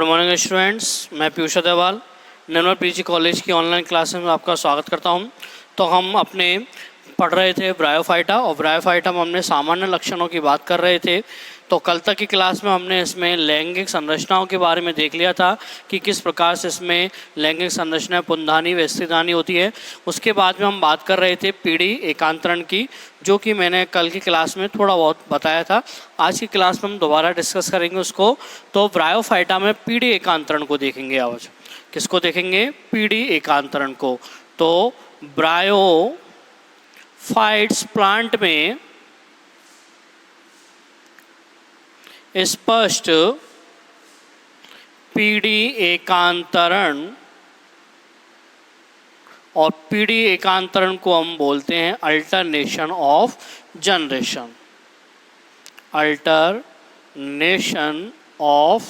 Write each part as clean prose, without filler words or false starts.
Good morning students, मैं पीयूष अग्रवाल निर्मल PG college की online classes में आपका स्वागत करता हूं। तो हम अपने पढ़ रहे थे ब्रायोफाइटा और ब्रायोफाइटा में हमने सामान्य लक्षणों की बात कर रहे थे। तो कल तक की क्लास में हमने इसमें लैंगिक संरचनाओं के बारे में देख लिया था कि किस प्रकार से इसमें लैंगिक संरचना पुंधानी व स्त्रीधानी होती है। उसके बाद में हम बात कर रहे थे पीढ़ी एकांतरण की, जो कि मैंने कल की क्लास में थोड़ा बहुत बताया था। आज की क्लास में हम दोबारा डिस्कस करेंगे उसको। तो ब्रायोफाइटा में पीढ़ी एकांतरण को देखेंगे। आज किसको देखेंगे? पीढ़ी एकांतरण को। तो ब्रायोफाइट्स प्लांट में स्पष्ट पीढ़ी एकांतरण, और पीढ़ी एकांतरण को हम बोलते हैं alternation of generation. Alternation of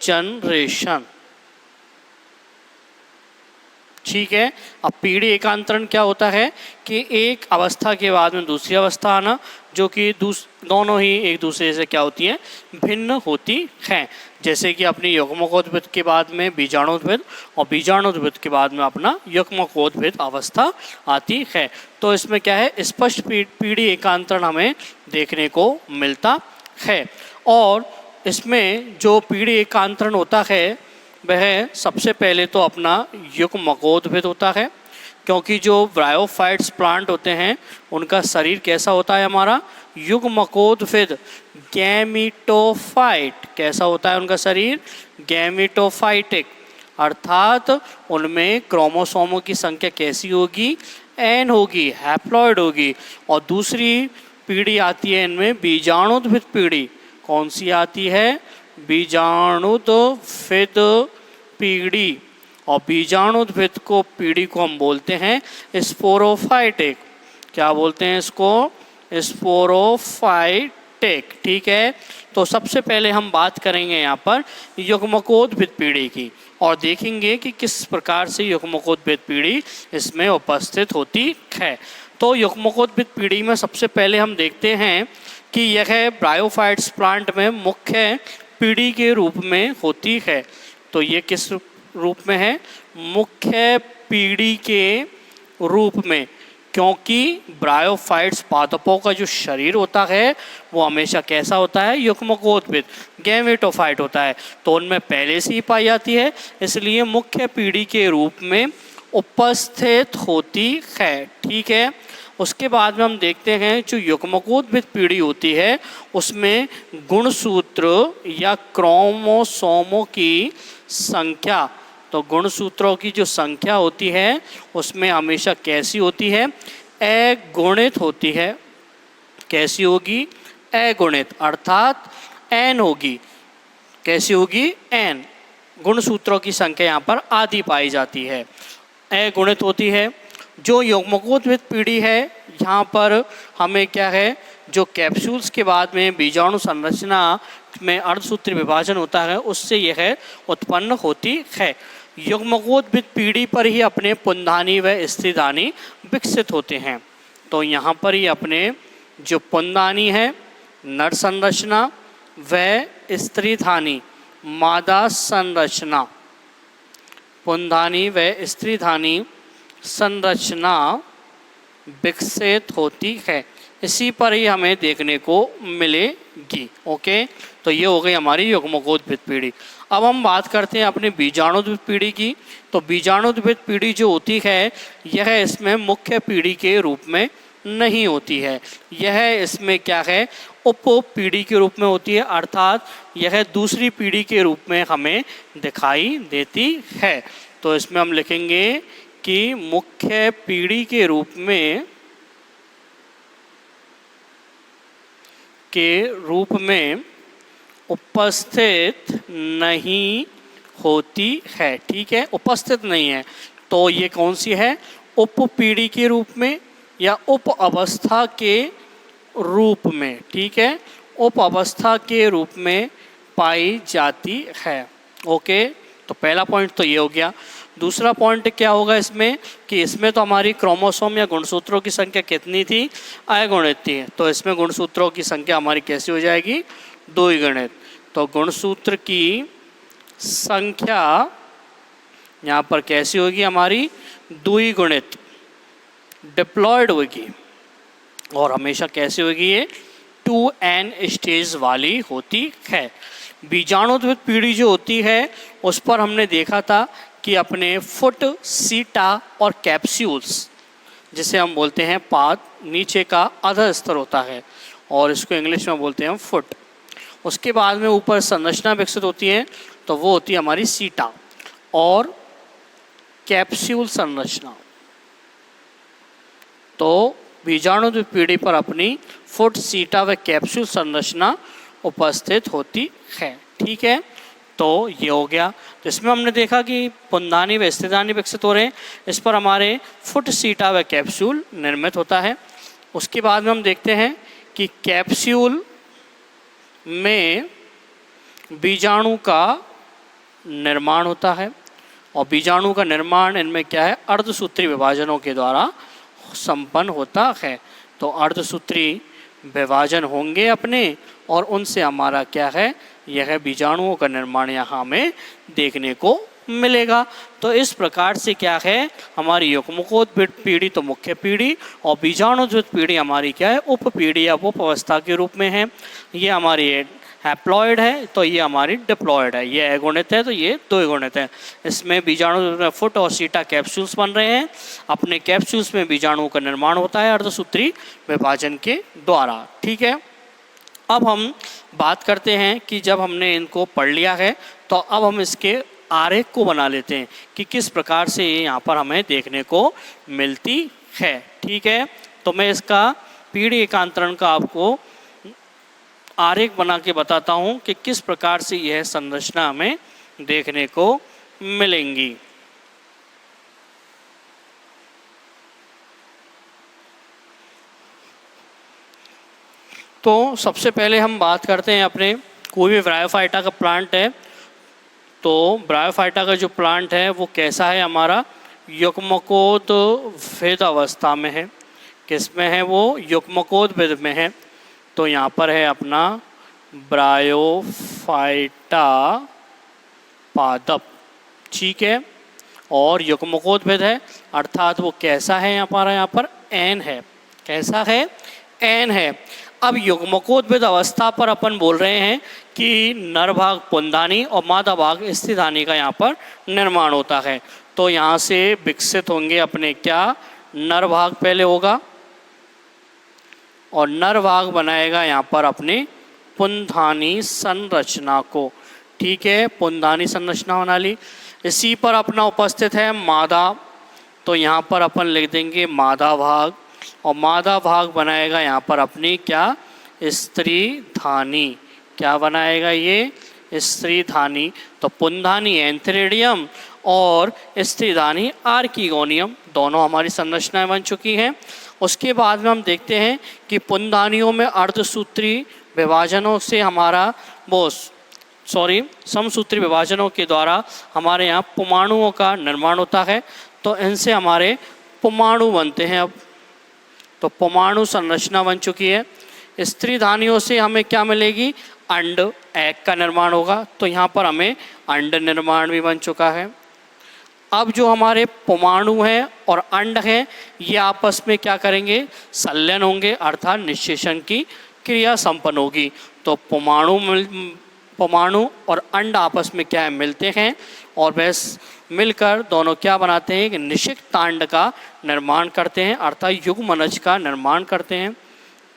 generation, ठीक है। अब पीढ़ी एकांतरण क्या होता है कि एक अवस्था के बाद में दूसरी अवस्था आना, जो कि दोनों ही एक दूसरे से क्या होती हैं? भिन्न होती हैं। जैसे कि अपनी युग्मकोद्भिद के बाद में बीजाणुद्भिद और बीजाणुद्भिद के बाद में अपना युग्मकोद्भिद अवस्था आती है। तो इसमें क्या है? स्पष्ट पीढ़ी एकांतरण हमें देखने को मिलता है। और इसमें जो पीढ़ी एकांतरण होता है वह सबसे पहले तो अपना युग्मकोद्भिद होता है, क्योंकि जो ब्रायोफाइट्स प्लांट होते हैं उनका शरीर कैसा होता है? हमारा युग्मकोद्भिद, गैमीटोफाइट। कैसा होता है उनका शरीर? गैमीटोफाइटिक, अर्थात उनमें क्रोमोसोमों की संख्या कैसी होगी? एन होगी, हैप्लॉइड होगी। और दूसरी पीढ़ी आती है इनमें बीजाणुद्भिद पीढ़ी। कौन सी आती है? बीजाणुद्भिद पीढ़ी। और बीजाणुद्भिद को पीढ़ी को हम बोलते हैं स्पोरोफाइटिक। क्या बोलते हैं इसको? स्पोरोफाइटिक, ठीक है। तो सबसे पहले हम बात करेंगे यहाँ पर युग्मकोद्भिद पीढ़ी की, और देखेंगे कि किस प्रकार से युग्मकोद्भिद पीढ़ी इसमें उपस्थित होती है। तो युग्मकोद्भिद पीढ़ी में सबसे पहले हम देखते हैं कि यह ब्रायोफाइट्स प्लांट में मुख्य पीढ़ी के रूप में होती है। तो ये किस रूप में है? मुख्य पीढ़ी के रूप में, क्योंकि ब्रायोफाइट्स पादपों का जो शरीर होता है वो हमेशा कैसा होता है? युग्मकोद्भिद, गैमेटोफाइट होता है। तो उनमें पहले से ही पाई जाती है, इसलिए मुख्य पीढ़ी के रूप में उपस्थित होती है, ठीक है। उसके बाद में हम देखते हैं जो युग्मकोद्भिद पीढ़ी होती है उसमें गुणसूत्र या क्रोमोसोमों की संख्या, तो गुणसूत्रों की जो संख्या होती है उसमें हमेशा कैसी होती है? अगुणित होती है। कैसी होगी? अगुणित, अर्थात एन होगी। कैसी होगी? एन। गुणसूत्रों की संख्या यहाँ पर आधी पाई जाती है, अगुणित होती है। जो युग्मकोद्भिद पीढ़ी है यहाँ पर हमें क्या है? जो कैप्सूल्स के बाद में बीजाणु संरचना में अर्धसूत्री विभाजन होता है उससे यह उत्पन्न होती है। युग्मकोद्भिद पीढ़ी पर ही अपने पुंधानी व स्त्रीधानी विकसित होते हैं। तो यहाँ पर ही अपने जो पुंधानी है नर संरचना व स्त्रीधानी मादा संरचना, पुंधानी व स्त्रीधानी संरचना विकसित होती है। इसी पर ही हमें देखने को मिलेगी। ओके, तो ये हो गई हमारी युग्मकोद्भिद पीढ़ी। अब हम बात करते हैं अपने बीजाणुद्भिद पीढ़ी की। तो बीजाणुद्भिद पीढ़ी जो होती है यह इसमें मुख्य पीढ़ी के रूप में नहीं होती है। यह इसमें क्या है? उप पीढ़ी के रूप में होती है, अर्थात यह दूसरी पीढ़ी के रूप में हमें दिखाई देती है। तो इसमें हम लिखेंगे कि मुख्य पीढ़ी के रूप में उपस्थित नहीं होती है, ठीक है। उपस्थित नहीं है, तो ये कौन सी है? उप पीढ़ी के रूप में या उप अवस्था के रूप में, ठीक है। उप अवस्था के रूप में पाई जाती है। ओके, तो पहला पॉइंट तो ये हो गया। दूसरा पॉइंट क्या होगा इसमें कि इसमें तो हमारी क्रोमोसोम या गुणसूत्रों की संख्या कितनी थी? अगुणित थी। तो इसमें गुणसूत्रों की संख्या हमारी कैसी हो जाएगी? द्विगुणित। तो गुणसूत्र की संख्या यहाँ पर कैसी होगी, हमारी द्विगुणित डिप्लॉयड होगी, और हमेशा कैसे होगी, ये 2n स्टेज वाली होती है। बीजाणुद्वित पीढ़ी जो होती है उस पर हमने देखा था कि अपने फुट, सीटा और कैप्सूल्स, जिसे हम बोलते हैं पाद, नीचे का आधा स्तर होता है और इसको इंग्लिश में बोलते हैं फुट। उसके बाद में ऊपर संरचना विकसित होती है, तो वो होती है हमारी सीटा और कैप्सूल संरचना। तो बीजाणुद्वित पीढ़ी पर अपनी फुट, सीटा व कैप्सूल संरचना उपस्थित होती है। ठीक है, तो ये हो गया। तो इसमें हमने देखा कि पुंधानी व स्त्रीधानी विकसित हो रहे हैं, इस पर हमारे फुट, सीटा व कैप्सूल निर्मित होता है। उसके बाद में हम देखते हैं कि कैप्सूल में बीजाणु का निर्माण होता है, और बीजाणु का निर्माण इनमें क्या है, अर्धसूत्री विभाजनों के द्वारा संपन्न होता है। तो अर्धसूत्री विभाजन होंगे अपने, और उनसे हमारा क्या है, यह बीजाणुओं का निर्माण यहाँ हमें देखने को मिलेगा। तो इस प्रकार से क्या है, हमारी युग्मकोद्भिद पीढ़ी तो मुख्य पीढ़ी, और बीजाणुद्वित पीढ़ी हमारी क्या है, उप पीढ़ी या उप अवस्था के रूप में है। ये हमारी हैप्लॉयड है, तो ये हमारी डिप्लॉयड है। ये अगुणित है, तो ये द्विगुणित है। इसमें बीजाणु में फुट और सीटा कैप्सूल्स बन रहे हैं। अपने कैप्सूल्स में बीजाणुओं का निर्माण होता है अर्धसूत्री विभाजन के द्वारा। ठीक है, अब हम बात करते हैं कि जब हमने इनको पढ़ लिया है, तो अब हम इसके आरेख को बना लेते हैं कि किस प्रकार से ये यहाँ पर हमें देखने को मिलती है। ठीक है, तो मैं इसका पीढ़ी एकांतरण का आपको आरेख बना के बताता हूँ कि किस प्रकार से यह संरचना हमें देखने को मिलेंगी। तो सबसे पहले हम बात करते हैं अपने, कोई भी ब्रायोफाइटा का प्लांट है, तो ब्रायोफाइटा का जो प्लांट है वो कैसा है, हमारा युग्मकोद्भिद अवस्था में है। किस में है वो, युग्मकोद्भिद में है। तो यहाँ पर है अपना ब्रायोफाइटा पादप। ठीक है, और युग्मकोद्भिद है, अर्थात वो कैसा है, हमारा यहाँ पर एन है। कैसा है, एन है। अब युग्मकोद्भिद अवस्था पर अपन बोल रहे हैं कि नर भाग पुंधानी और मादा भाग स्त्रीधानी का यहाँ पर निर्माण होता है। तो यहाँ से विकसित होंगे अपने क्या, नर भाग पहले होगा, और नर भाग बनाएगा यहाँ पर अपने पुंधानी संरचना को। ठीक है, पुंधानी संरचना बना ली। इसी पर अपना उपस्थित है मादा, तो यहाँ पर अपन लिख देंगे मादा भाग, और मादा भाग बनाएगा यहाँ पर अपनी क्या, स्त्रीधानी। क्या बनाएगा ये, स्त्रीधानी। तो पुंधानी एंथेरिडियम और स्त्रीधानी आर्किगोनियम, दोनों हमारी संरचनाएं बन चुकी हैं। उसके बाद में हम देखते हैं कि पुंधानियों में अर्धसूत्री विभाजनों से हमारा समसूत्री विभाजनों के द्वारा हमारे यहाँ पुमाणुओं का निर्माण होता है। तो इनसे हमारे पुमाणु बनते हैं। अब तो पुमाणु संरचना बन चुकी है। स्त्रीधानियों से हमें क्या मिलेगी, अंड, एग का निर्माण होगा। तो यहाँ पर हमें अंड निर्माण भी बन चुका है। अब जो हमारे पुमाणु हैं और अंड हैं, ये आपस में क्या करेंगे, संलयन होंगे, अर्थात निषेचन की क्रिया संपन्न होगी। तो पुमाणु और अंड आपस में क्या है, मिलते हैं, और बस मिलकर दोनों क्या बनाते हैं कि निषिक्तांड का निर्माण करते हैं, अर्थात युग्मनज का निर्माण करते हैं।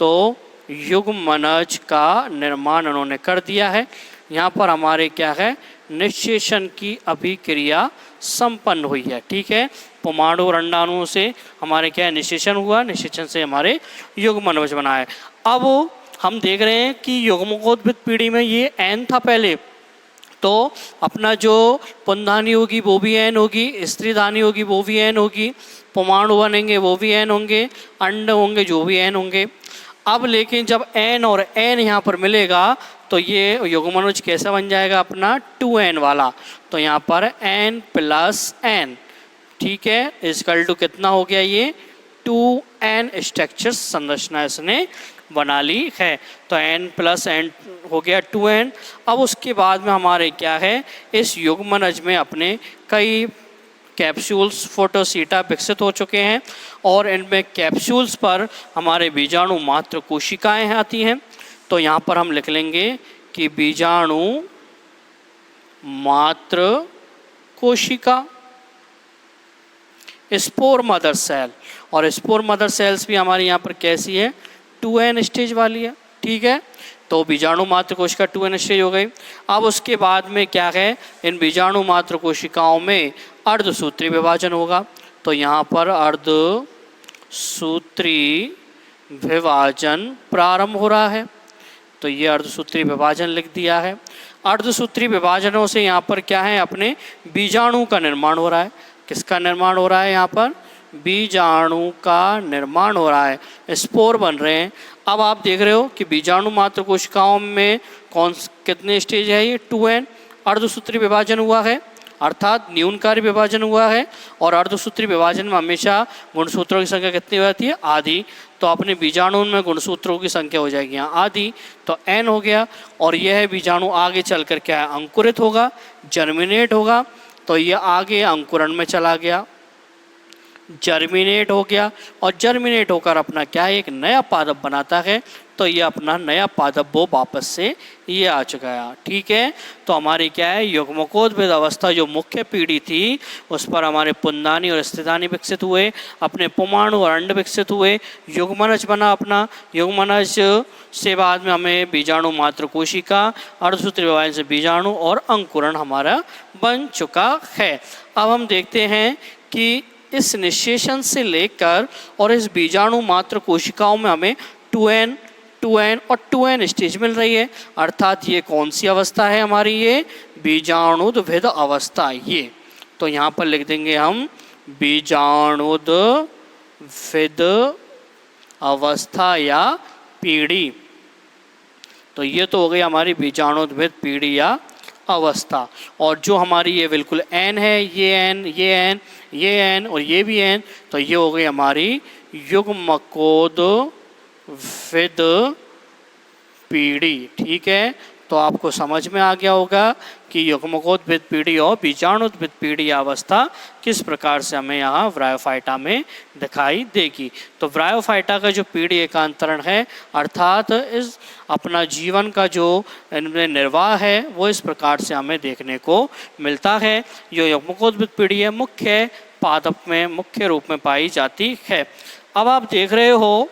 तो युग्मनज का निर्माण उन्होंने कर दिया है। यहाँ पर हमारे क्या है, निषेचन की अभिक्रिया संपन्न हुई है। ठीक है, पुमाणु और अंडाणुओं से हमारे क्या है, निषेचन हुआ, निषेचन से हमारे युग्मनज बना है। अब हम देख रहे हैं कि युग्मकोद्भिद पीढ़ी में ये एन था पहले, तो अपना जो पुंधानी होगी वो भी एन होगी, स्त्रीधानी होगी वो भी एन होगी, पुमाणु बनेंगे वो भी एन होंगे, अंड होंगे जो भी एन होंगे। अब लेकिन जब एन और एन यहाँ पर मिलेगा, तो ये युग्मनज कैसा बन जाएगा, अपना 2n वाला। तो यहाँ पर n प्लस n, ठीक है, इजकल टू कितना हो गया, ये 2n स्ट्रक्चर संरचना इसने बना ली है। तो n प्लस n हो गया 2n। अब उसके बाद में हमारे क्या है, इस युग्मनज में अपने कई कैप्सूल्स फोटोसीटा विकसित हो चुके हैं और इनमें कैप्सूल्स पर हमारे बीजाणु मात्र कोशिकाएं आती हैं। तो यहाँ पर हम लिख लेंगे कि बीजाणु मात्र कोशिका, स्पोर मदर सेल। और स्पोर मदर सेल्स भी हमारी यहाँ पर कैसी है, 2n स्टेज वाली है। ठीक है, तो बीजाणु मात्र कोशिका 2n स्टेज हो गई। अब उसके बाद में क्या है, इन बीजाणु मात्र कोशिकाओं में अर्धसूत्री विभाजन होगा। तो यहाँ पर अर्धसूत्री विभाजन प्रारंभ हो रहा है। तो ये अर्धसूत्री विभाजन लिख दिया है। अर्धसूत्री विभाजनों से यहाँ पर क्या है, अपने बीजाणु का निर्माण हो रहा है। किसका निर्माण हो रहा है, यहाँ पर बीजाणु का निर्माण हो रहा है, स्पोर बन रहे हैं। अब आप देख रहे हो कि बीजाणु मात्र कोशिकाओं में कितने स्टेज है, ये 2n अर्धसूत्री विभाजन हुआ है, अर्थात न्यूनकारी विभाजन हुआ है। और अर्धसूत्री विभाजन में हमेशा गुणसूत्रों की संख्या कितनी होती है, आधी। तो अपने बीजाणु में गुणसूत्रों की संख्या हो जाएगी यहाँ आधी, तो n हो गया। और यह है बीजाणु आगे चलकर क्या है, अंकुरित होगा, जर्मिनेट होगा। तो ये आगे अंकुरण में चला गया, जर्मिनेट हो गया और जर्मिनेट होकर अपना क्या है, एक नया पादप बनाता है। तो ये अपना नया पादप वो वापस से ये आ चुका है। ठीक है, तो हमारी क्या है, युग्मकोद्भिद अवस्था जो मुख्य पीढ़ी थी उस पर हमारे पुंदानी और स्थितानी विकसित हुए, अपने पुमाणु और अंड विकसित हुए, युग्मनज बना अपना। युग्मनज से बाद में हमें बीजाणु मात्र कोशिका, अर्धसूत्री विभाजन से बीजाणु और अंकुरण हमारा बन चुका है। अब हम देखते हैं कि इस निषेचन से लेकर और इस बीजाणु मात्र कोशिकाओं में हमें 2n और 2n स्टेज मिल रही है। अर्थात ये कौन सी अवस्था है हमारी, ये बीजाणुद्भिद अवस्था। ये तो यहाँ पर लिख देंगे हम बीजाणुद्भिद अवस्था या पीढ़ी। तो ये तो हो गई हमारी बीजाणुद्भिद पीढ़ी या अवस्था। और जो हमारी ये बिल्कुल n है, ये n, ये n, ये n और ये भी n, तो ये हो गई हमारी युग्मकोद्भिद पीढ़ी। ठीक है, तो आपको समझ में आ गया होगा कि युग्मकोद्भिद पीढ़ी और बीजाणुद्भिद पीढ़ी अवस्था किस प्रकार से हमें यहाँ ब्रायोफाइटा में दिखाई देगी। तो ब्रायोफाइटा का जो पीढ़ी एकांतरण है, अर्थात इस अपना जीवन का जो इनमें निर्वाह है, वो इस प्रकार से हमें देखने को मिलता है। जो युग्मकोद्भिद पीढ़ी है मुख्य पादप में मुख्य रूप में पाई जाती है। अब आप देख रहे हो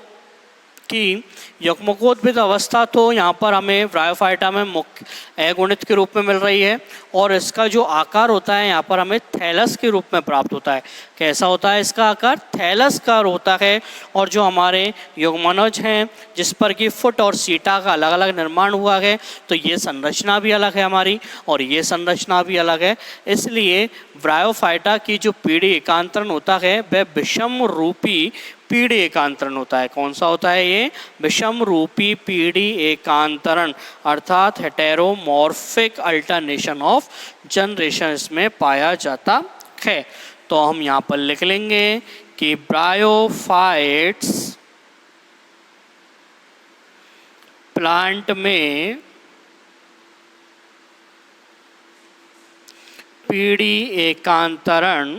कि युग्मकोद्भिद अवस्था तो यहाँ पर हमें ब्रायोफाइटा में मुख्य अगुणित के रूप में मिल रही है और इसका जो आकार होता है यहाँ पर हमें थैलस के रूप में प्राप्त होता है। कैसा होता है इसका आकार, थैलस का होता है। और जो हमारे युग्मनज हैं जिस पर कि फुट और सीटा का अलग अलग निर्माण हुआ है, तो ये संरचना भी अलग है हमारी और ये संरचना भी अलग है। इसलिए ब्रायोफाइटा की जो पीढ़ी एकांतरण होता है वह विषम रूपी पीढ़ी एकांतरण होता है। कौन सा होता है ये, विषम रूपी पीढ़ी एकांतरण, अर्थात हेटेरोमॉर्फिक अल्टरनेशन ऑफ जनरेशन इसमें पाया जाता है। तो हम यहाँ पर लिख लेंगे कि ब्रायोफाइट्स प्लांट में पीढ़ी एकांतरण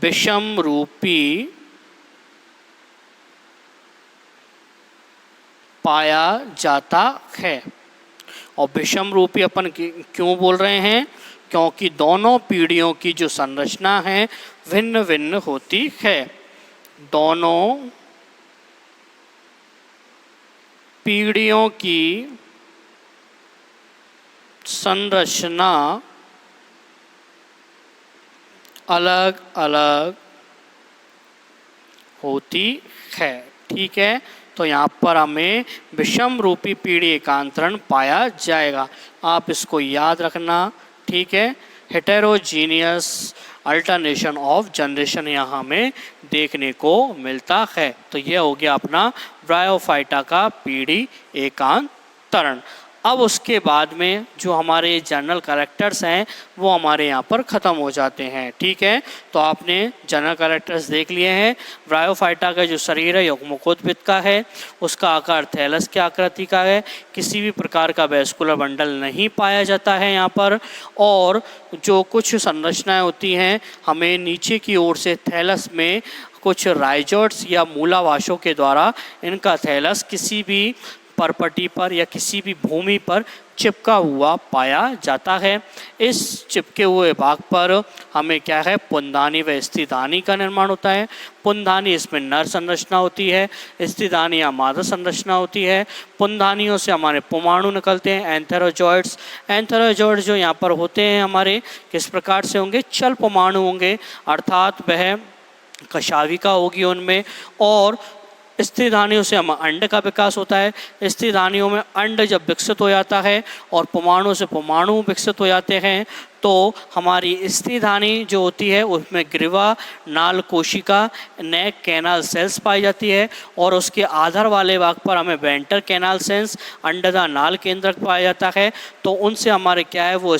विषम रूपी पाया जाता है। और विषम रूपी अपन क्यों बोल रहे हैं, क्योंकि दोनों पीढ़ियों की जो संरचना है भिन्न भिन्न होती है। दोनों पीढ़ियों की संरचना अलग अलग होती है। ठीक है, तो यहाँ पर हमें विषम रूपी पीढ़ी एकांतरण पाया जाएगा। आप इसको याद रखना। ठीक है, हेटेरोजीनियस अल्टरनेशन ऑफ जनरेशन यहाँ हमें देखने को मिलता है। तो यह हो गया अपना ब्रायोफाइटा का पीढ़ी एकांतरण। अब उसके बाद में जो हमारे जनरल कैरेक्टर्स हैं वो हमारे यहाँ पर ख़त्म हो जाते हैं। ठीक है, तो आपने जनरल कैरेक्टर्स देख लिए हैं। ब्रायोफाइटा का जो शरीर है युग्मकोद्भिद का है, उसका आकार थैलस की आकृति का है, किसी भी प्रकार का वैस्कुलर बंडल नहीं पाया जाता है यहाँ पर, और जो कुछ संरचनाएं होती हैं हमें नीचे की ओर से थैलस में कुछ राइजोइड्स या मूलावाशों के द्वारा इनका थैलस किसी भी परपटी पर या किसी भी भूमि पर चिपका हुआ पाया जाता है। इस चिपके हुए भाग पर हमें क्या है, पुंदानी व स्थिदानी का निर्माण होता है। पुंदानी इसमें नर संरचना होती है, स्थिदानी या मादा संरचना होती है। पुंदानियों से हमारे पुमाणु निकलते हैं, एंथेरोजॉइड्स। एंथेरोजॉइड्स जो यहाँ पर होते हैं हमारे किस प्रकार से होंगे, चल पुमाणु होंगे, अर्थात वह कशाविका होगी उनमें। और स्थिदानियों से हम अंड का विकास होता है। स्थिदानियों में अंड जब विकसित हो जाता है और पुमाणु से पुमाणु विकसित हो जाते हैं तो हमारी स्थिदानी जो होती है उसमें ग्रीवा, नाल कोशिका, नेक कैनाल सेल्स पाई जाती है, और उसके आधार वाले भाग पर हमें वेंटर कैनाल सेल्स, अंडदा नाल केंद्रक पाया जाता है। तो उनसे हमारे क्या है वो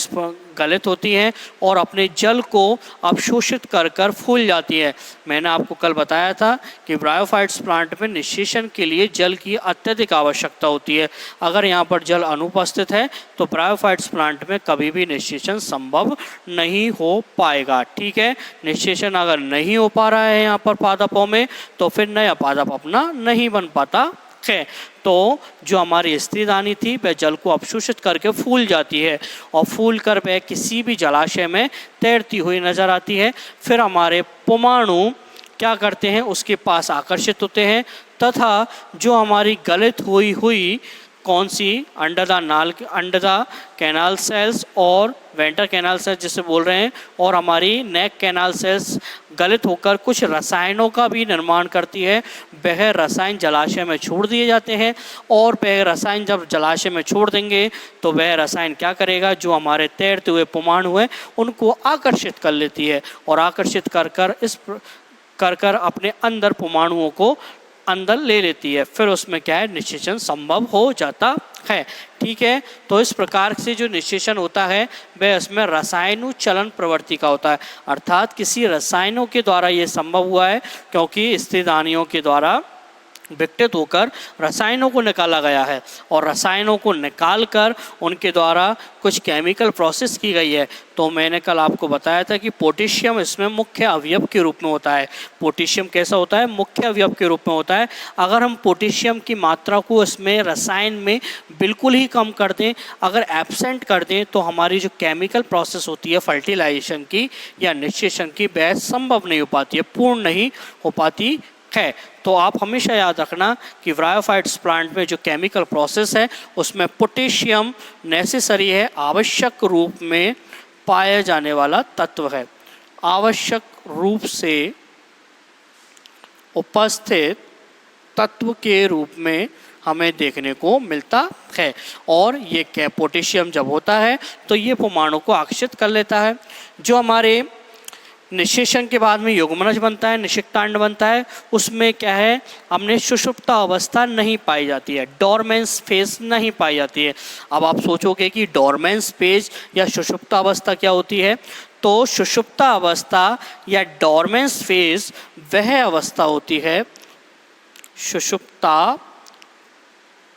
गलित होती हैं और अपने जल को अवशोषित कर कर फूल जाती है। मैंने आपको कल बताया था कि ब्रायोफाइट्स प्लांट में निषेचन के लिए जल की अत्यधिक आवश्यकता होती है। अगर यहाँ पर जल अनुपस्थित है तो ब्रायोफाइट्स प्लांट में कभी भी निषेचन संभव नहीं हो पाएगा। ठीक है, निषेचन अगर नहीं हो पा रहा है यहाँ पर पादपों में तो फिर नया पादप अपना नहीं बन पाता है। तो जो हमारी स्त्रीदानी थी वह जल को अवशोषित करके फूल जाती है और फूल कर वह किसी भी जलाशय में तैरती हुई नजर आती है। फिर हमारे पुमाणु क्या करते हैं, उसके पास आकर्षित होते हैं तथा जो हमारी गलित हुई कौन सी अंडदा कैनाल सेल्स और वेंटर कैनाल सेल्स जिसे बोल रहे हैं, और हमारी नेक कैनाल सेल्स गलित होकर कुछ रसायनों का भी निर्माण करती है। वह रसायन जलाशय में छोड़ दिए जाते हैं और वह रसायन जब जलाशय में छोड़ देंगे तो वह रसायन क्या करेगा, जो हमारे तैरते हुए पुमाणु हैं उनको आकर्षित कर लेती है और आकर्षित कर कर अपने अंदर पुमाणुओं को अंदर ले लेती है। फिर उसमें क्या है, निषेचन संभव हो जाता है। ठीक है, तो इस प्रकार से जो निषेचन होता है वह इसमें रसायनु चलन प्रवृत्ति का होता है, अर्थात किसी रसायनों के द्वारा ये संभव हुआ है क्योंकि स्त्रीदानियों के द्वारा विकटित होकर रसायनों को निकाला गया है और रसायनों को निकाल कर उनके द्वारा कुछ केमिकल प्रोसेस की गई है। तो मैंने कल आपको बताया था कि पोटेशियम इसमें मुख्य अवयव के रूप में होता है। पोटेशियम कैसा होता है, मुख्य अवयव के रूप में होता है। अगर हम पोटेशियम की मात्रा को इसमें रसायन में बिल्कुल ही कम कर दें, अगर एब्सेंट कर दें, तो हमारी जो केमिकल प्रोसेस होती है फर्टिलाइजेशन की या निषेचन की वह संभव नहीं हो पाती है, पूर्ण नहीं हो पाती है। तो आप हमेशा याद रखना कि ब्रायोफाइट्स प्लांट में जो केमिकल प्रोसेस है उसमें पोटेशियम नेसेसरी है, आवश्यक रूप में पाया जाने वाला तत्व है, आवश्यक रूप से उपस्थित तत्व के रूप में हमें देखने को मिलता है। और ये पोटेशियम जब होता है तो ये पुमाणु को आकर्षित कर लेता है। जो हमारे निषेचन के बाद में युग्मनज बनता है, निषिक्तांड बनता है, उसमें क्या है, हमने सुषुप्त अवस्था नहीं पाई जाती है, डोरमेंस फेज नहीं पाई जाती है। अब आप सोचोगे कि डोरमेंस फेज या सुषुप्त अवस्था क्या होती है, तो सुषुप्त अवस्था या डोरमेंस फेज वह अवस्था होती है, सुषुप्त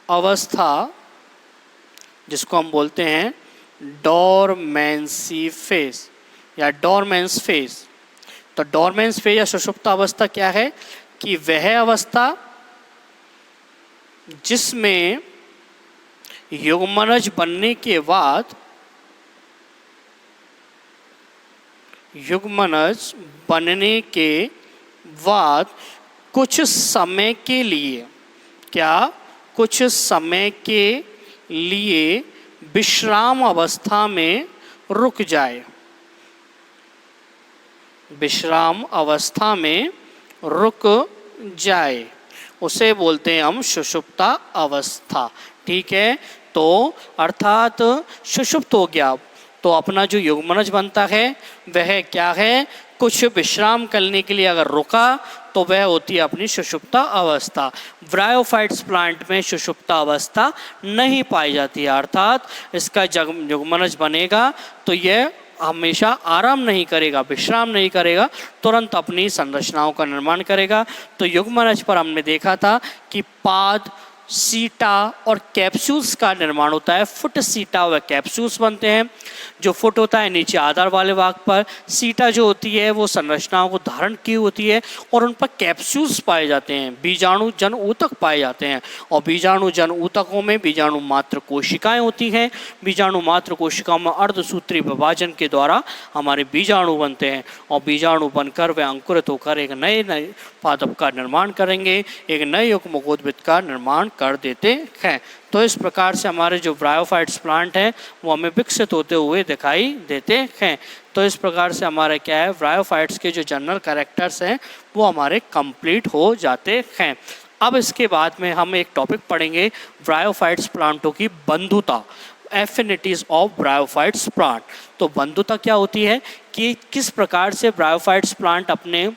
अवस्था जिसको हम बोलते हैं डोरमेंसी फेज या डोरमेंस फेज। तो डोरमेंस फेज या सुषुप्त अवस्था क्या है कि वह अवस्था जिसमें युग्मनज बनने के बाद कुछ समय के लिए कुछ समय के लिए विश्राम अवस्था में रुक जाए, विश्राम अवस्था में रुक जाए, उसे बोलते हैं हम सुषुप्ता अवस्था। ठीक है, तो अर्थात सुषुप्त हो गया तो अपना जो युग्मनज बनता है वह क्या है, कुछ विश्राम करने के लिए अगर रुका तो वह होती है अपनी सुषुप्ता अवस्था। ब्रायोफाइट्स प्लांट में सुषुप्ता अवस्था नहीं पाई जाती है, अर्थात इसका युग्मनज बनेगा तो यह हमेशा आराम नहीं करेगा, विश्राम नहीं करेगा, तुरंत अपनी संरचनाओं का निर्माण करेगा। तो युग्मनज पर हमने देखा था कि पाद, सीटा और कैप्सूल्स का निर्माण होता है। फुट, सीटा व कैप्सूल्स बनते हैं। जो फुट होता है नीचे आधार वाले भाग पर, सीटा जो होती है वो संरचनाओं को धारण की होती है और उन पर कैप्सूल्स पाए जाते हैं, बीजाणु जन ऊतक पाए जाते हैं। और बीजाणु जन ऊतकों में बीजाणु मात्र कोशिकाएं होती हैं। बीजाणु मात्र कोशिकाओं में अर्धसूत्री विभाजन के द्वारा हमारे बीजाणु बनते हैं और बीजाणु बनकर वे अंकुरित होकर एक नए पादप का निर्माण करेंगे, एक नए युग्मकोद्भिद का निर्माण कर देते हैं। तो इस प्रकार से हमारे जो ब्रायोफाइट्स प्लांट हैं वो हमें विकसित होते हुए दिखाई देते हैं। तो इस प्रकार से हमारे क्या है, ब्रायोफाइट्स के जो जनरल कैरेक्टर्स हैं वो हमारे कंप्लीट हो जाते हैं। अब इसके बाद में हम एक टॉपिक पढ़ेंगे ब्रायोफाइट्स प्लांटों की बंधुता, एफिनिटीज ऑफ ब्रायोफाइट्स प्लांट। तो बंधुता क्या होती है कि किस प्रकार से ब्रायोफाइट्स प्लांट अपने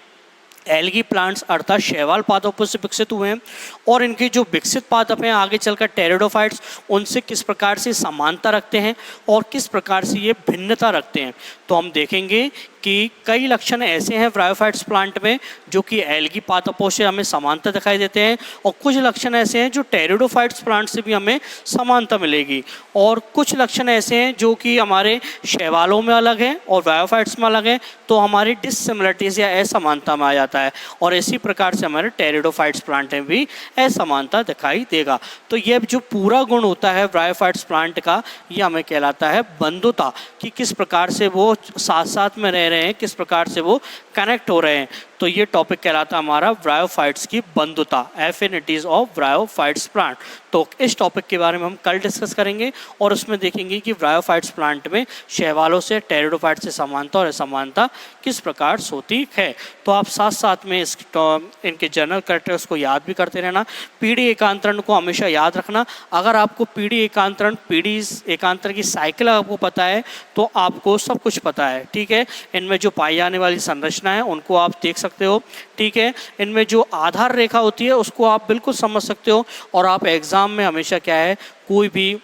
एल्गी प्लांट्स अर्थात शैवाल पादपों से विकसित हुए हैं और इनके जो विकसित पादप हैं आगे चलकर टेरिडोफाइट्स, उनसे किस प्रकार से समानता रखते हैं और किस प्रकार से ये भिन्नता रखते हैं। तो हम देखेंगे कि कई लक्षण ऐसे हैं ब्रायोफाइट्स प्लांट में जो कि एल्गी पादपों से हमें समानता दिखाई देते हैं और कुछ लक्षण ऐसे हैं जो टेरिडोफाइट्स प्लांट से भी हमें समानता मिलेगी और कुछ लक्षण ऐसे हैं जो कि हमारे शैवालों में अलग हैं और ब्रायोफाइट्स में अलग हैं, तो हमारी डिससिमिलरिटीज या असमानता में आ जाता है और इसी प्रकार से हमारे टेरिडोफाइट्स प्लांट में भी असमानता दिखाई देगा। तो ये जो पूरा गुण होता है ब्रायोफाइट्स प्लांट का, ये हमें कहलाता है बंधुता, कि किस प्रकार से वो साथ साथ में रह रहे हैं, किस प्रकार से वो कनेक्ट हो रहे हैं। तो ये टॉपिक कहलाता है हमारा ब्रायोफाइट्स की बंधुता, एफिनिटीज ऑफ ब्रायोफाइट्स प्लांट। तो इस टॉपिक के बारे में हम कल डिस्कस करेंगे और उसमें देखेंगे कि ब्रायोफाइट्स प्लांट में शैवालों से टेरिडोफाइट्स से समानता और असमानता किस प्रकार से होती है। तो आप साथ साथ में इनके जनरल कैरेक्टर्स को याद भी करते रहना। पीढ़ी एकांतरण को हमेशा याद रखना। अगर आपको पीढ़ी एकांतरण की साइकिल आपको पता है तो आपको सब कुछ पता है, ठीक है। इनमें जो पाई जाने वाली संरचना है उनको आप देख सकते हो, ठीक है। इनमें जो आधार रेखा होती है उसको आप बिल्कुल समझ सकते हो और आप एग्जाम में हमेशा क्या है, कोई भी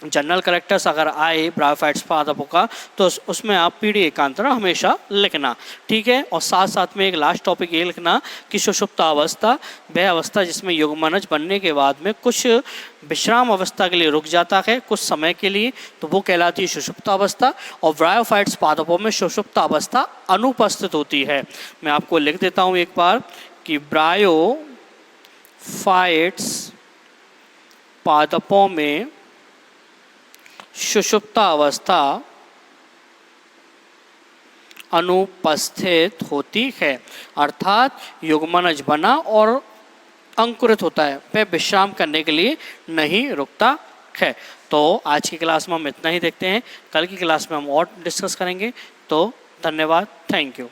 जनरल कैरेक्टर्स अगर आए ब्रायोफाइट्स पादपों का तो उसमें आप पीढ़ी एकांतरण हमेशा लिखना, ठीक है। और साथ साथ में एक लास्ट टॉपिक ये लिखना कि सुषुप्ता अवस्था वह अवस्था जिसमें युग्मनज बनने के बाद में कुछ विश्राम अवस्था के लिए रुक जाता है कुछ समय के लिए, तो वो कहलाती है सुषुप्ता अवस्था। और ब्रायोफाइट्स पादपों में सुषुप्ता अवस्था अनुपस्थित होती है। मैं आपको लिख देता हूँ एक बार कि ब्रायोफाइट्स पादपों में सुषुप्ता अवस्था अनुपस्थित होती है, अर्थात युग्मनज बना और अंकुरित होता है, वह विश्राम करने के लिए नहीं रुकता है। तो आज की क्लास में हम इतना ही देखते हैं, कल की क्लास में हम और डिस्कस करेंगे। तो धन्यवाद, थैंक यू।